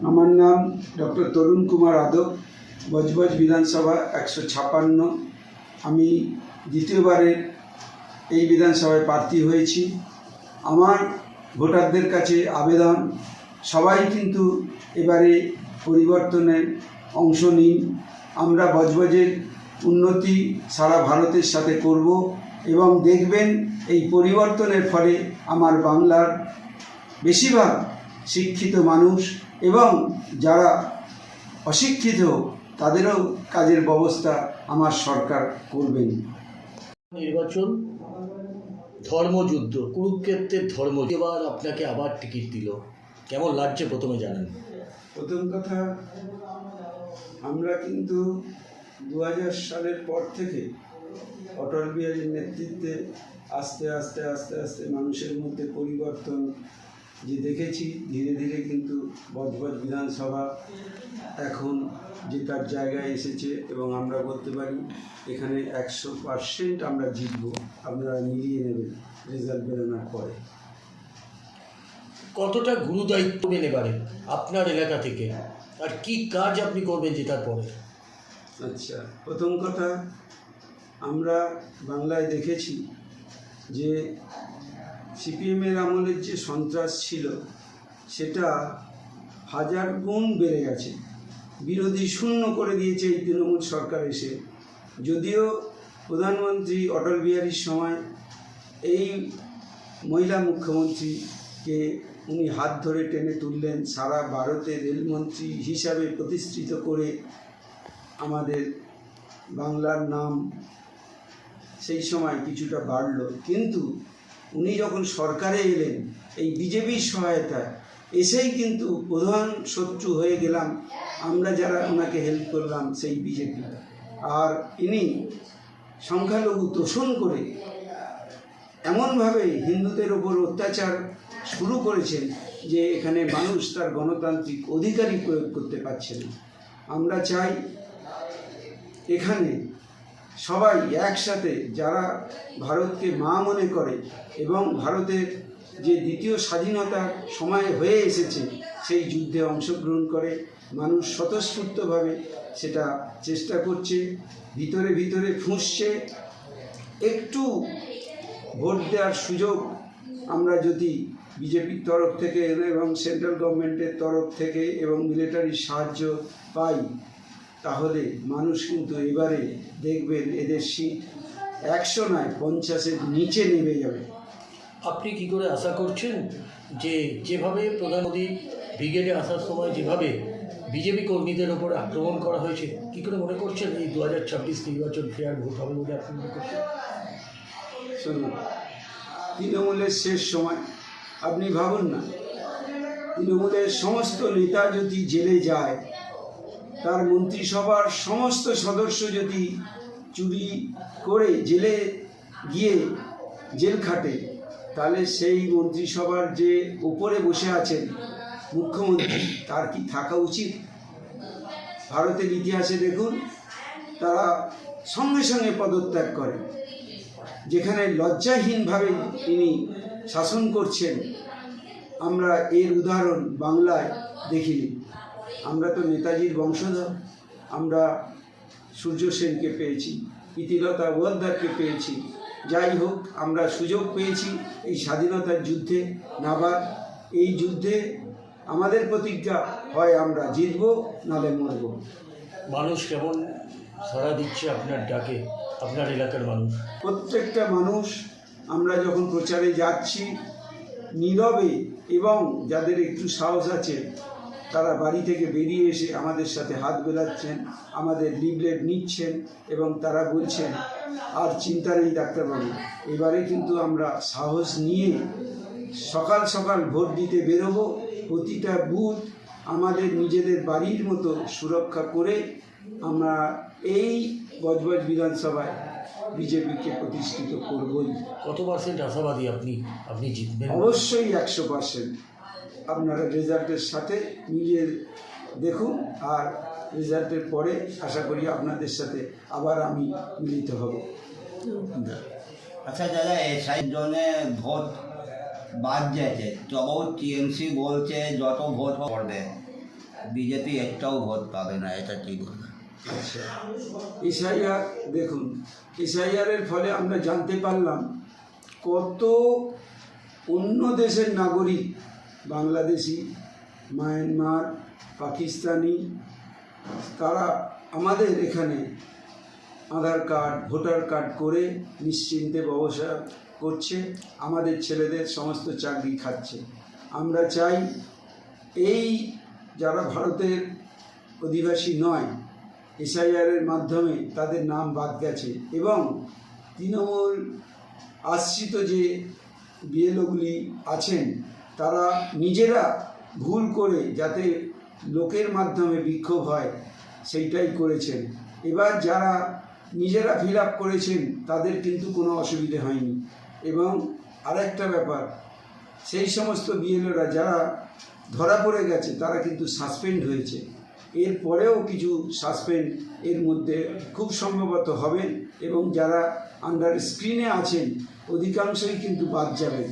আমার নাম ডক্টর তরুণ কুমার আদব, বজবজ বিধানসভা 156। আমি দ্বিতীয়বারের এই বিধানসভায় প্রার্থী হয়েছি। আমার ভোটারদের কাছে আবেদন, সবাই কিন্তু এবারে পরিবর্তনের অংশ নিন। আমরা বজবজের উন্নতি সারা ভারতের সাথে করব এবং দেখবেন এই পরিবর্তনের ফলে আমার বাংলার বেশিরভাগ শিক্ষিত মানুষ এবং যারা অশিক্ষিত তাদেরও কাজের ব্যবস্থা আমার সরকার করবেন। নির্বাচন ধর্মযুদ্ধ, কুরুক্ষেত্রের ধর্মযুদ্ধ, এবার আপনাকে আবার টিকিট দিল, কেমন লাগছে প্রথমে জানেন? প্রথম কথা, আমরা কিন্তু 2000 সালের পর থেকে অটল বিহারীর নেতৃত্বে আস্তে আস্তে আস্তে আস্তে মানুষের মধ্যে পরিবর্তন যে দেখেছি, ধীরে ধীরে কিন্তু বজবজ বিধানসভা এখন যে তার জায়গায় এসেছে এবং আমরা বলতে পারি এখানে 100% আমরা জিতব। আপনারা মিলিয়ে নেবেন রেজাল্ট বেরোনোর পরে। কতটা গুরুদায়িত্ব নেবেন এবারে আপনার এলাকা থেকে, আর কি কাজ আপনি করবেন জেতার পরে? আচ্ছা, প্রথম কথা, আমরা বাংলায় দেখেছি যে সিপিএমের আমলের যে সন্ত্রাস ছিল সেটা 1000 গুণ বেড়ে গেছে। বিরোধী শূন্য করে দিয়েছে এই তৃণমূল সরকার এসে। যদিও প্রধানমন্ত্রী অটল বিহারীর সময় এই মহিলা মুখ্যমন্ত্রীকে উনি হাত ধরে টেনে তুললেন, সারা ভারতে রেলমন্ত্রী হিসাবে প্রতিষ্ঠিত করে আমাদের বাংলার নাম সেই সময় কিছুটা বাড়ল। কিন্তু উনি যখন সরকারে এলেন এই বিজেপির সহায়তায় এসেই কিন্তু প্রধান শত্রু হয়ে গেলাম আমরা যারা ওনাকে হেল্প করলাম, সেই বিজেপি। আর ইনি সংখ্যালঘু তোষণ করে এমনভাবে হিন্দুদের ওপর অত্যাচার শুরু করেছেন যে এখানে মানুষ তার গণতান্ত্রিক অধিকারই প্রয়োগ করতে পারছে না। আমরা চাই এখানে সবাই একসাথে, যারা ভারতকে মা মনে করে এবং ভারতের যে দ্বিতীয় স্বাধীনতার সময় হয়ে এসেছে সেই যুদ্ধে অংশগ্রহণ করে। মানুষ স্বতঃস্ফূর্তভাবে সেটা চেষ্টা করছে, ভিতরে ভিতরে ফুঁসছে। একটু ভোট দেওয়ার সুযোগ আমরা যদি বিজেপির তরফ থেকে এবং সেন্ট্রাল গভর্নমেন্টের তরফ থেকে এবং মিলিটারির সাহায্য পাই, তাহলে মানুষ কিন্তু এবারে দেখবেন এদের সিট 100 নয় 50-এর নিচে নেমে যাবে। আপনি কি করে আশা করছেন যে যেভাবে প্রধানমন্ত্রী ব্রিগেডে আসার সময় যেভাবে বিজেপি কর্মীদের ওপর আক্রমণ করা হয়েছে, কি করে মনে করছেন এই 2026 নির্বাচন ফেয়ার ভোট হবে বলে আপনি মনে করছেন? শুনুন, তৃণমূলের শেষ সময়, আপনি ভাবুন না, তৃণমূলের সমস্ত নেতা যদি জেলে যায়, তার মন্ত্রিসভার সমস্ত সদস্য যদি চুরি করে জেলে গিয়ে জেল খাটে, তাহলে সেই মন্ত্রিসভার যে উপরে বসে আছেন মুখ্যমন্ত্রী, তার কি থাকা উচিত? ভারতের ইতিহাসে দেখুন, তারা সঙ্গে সঙ্গে পদত্যাগ করে। যেখানে লজ্জাহীনভাবে তিনি শাসন করছেন, আমরা এর উদাহরণ বাংলায় দেখিনি। আমরা তো নেতাজির বংশধর, আমরা সূর্য সেনকে পেয়েছি, প্রীতিলতা ওয়াদ্দেদারকে পেয়েছি। যাই হোক, আমরা সুযোগ পেয়েছি এই স্বাধীনতার যুদ্ধে নাবার। এই যুদ্ধে আমাদের প্রতিজ্ঞা, হয় আমরা জিতব নালে মরব। মানুষ কেমন সাড়া দিচ্ছে আপনার ডাকে, আপনার এলাকার মানুষ? প্রত্যেকটা মানুষ, আমরা যখন প্রচারে যাচ্ছি নীরবে, এবং যাদের একটু সাহস আছে তারা বাড়ি থেকে বেরিয়ে এসে আমাদের সাথে হাত মেলাচ্ছেন, আমাদের লিফলেট নিচ্ছেন এবং তারা বলছেন আর চিন্তা নেই ডাক্তারবাবু, এবারে কিন্তু আমরা সাহস নিয়ে সকাল সকাল ভোট দিতে বেরোবো। প্রতিটা বুথ আমাদের নিজেদের বাড়ির মতো সুরক্ষা করে আমরা এই বজবজ বিধানসভায় বিজেপিকে প্রতিষ্ঠিত করবই। কত পার্সেন্ট আশাবাদী আপনি জিতবেন? অবশ্যই 100%। আপনারা রেজাল্টের সাথে মিলিয়ে দেখুন, আর রেজাল্টের পরে আশা করি আপনাদের সাথে আবার আমি মিলিত হব। আচ্ছা দাদা, এসআই জন্য ভোট বাদ যেতে, তবু টিএমসি বলছে যত ভোট পড়বে বিজেপি একটাও ভোট পাবে না, এটা ঠিক কথা। আচ্ছা, এসআইআর দেখুন, এসআইআরের ফলে আমরা জানতে পারলাম কত অন্য দেশের নাগরিক, বাংলাদেশি, মায়ানমার, পাকিস্তানি, তারা আমাদের এখানে আধার কার্ড, ভোটার কার্ড করে নিশ্চিন্তে ব্যবসা করছে, আমাদের ছেলেদের সমস্ত চাকরি খাচ্ছে। আমরা চাই এই যারা ভারতের অধিবাসী নয়, এসআইআরের মাধ্যমে তাদের নাম বাদ গেছে এবং তৃণমূল আশ্রিত যে বিএলওগুলি আছেন তারা নিজেরা ভুল করে যাতে লোকের মাধ্যমে বিক্ষোভ হয় সেইটাই করেছেন। এবার যারা নিজেরা ফিল আপ করেছেন তাদের কিন্তু কোনো অসুবিধে হয়নি। এবং আরেকটা ব্যাপার, সেই সমস্ত বিএলওরা যারা ধরা পড়ে গেছে তারা কিন্তু সাসপেন্ড হয়েছে। এরপরেও কিছু সাসপেন্ড এর মধ্যে খুব সম্ভবত হবেন এবং যারা আন্ডার স্ক্রিনে আছেন অধিকাংশই কিন্তু বাদ যাবেন।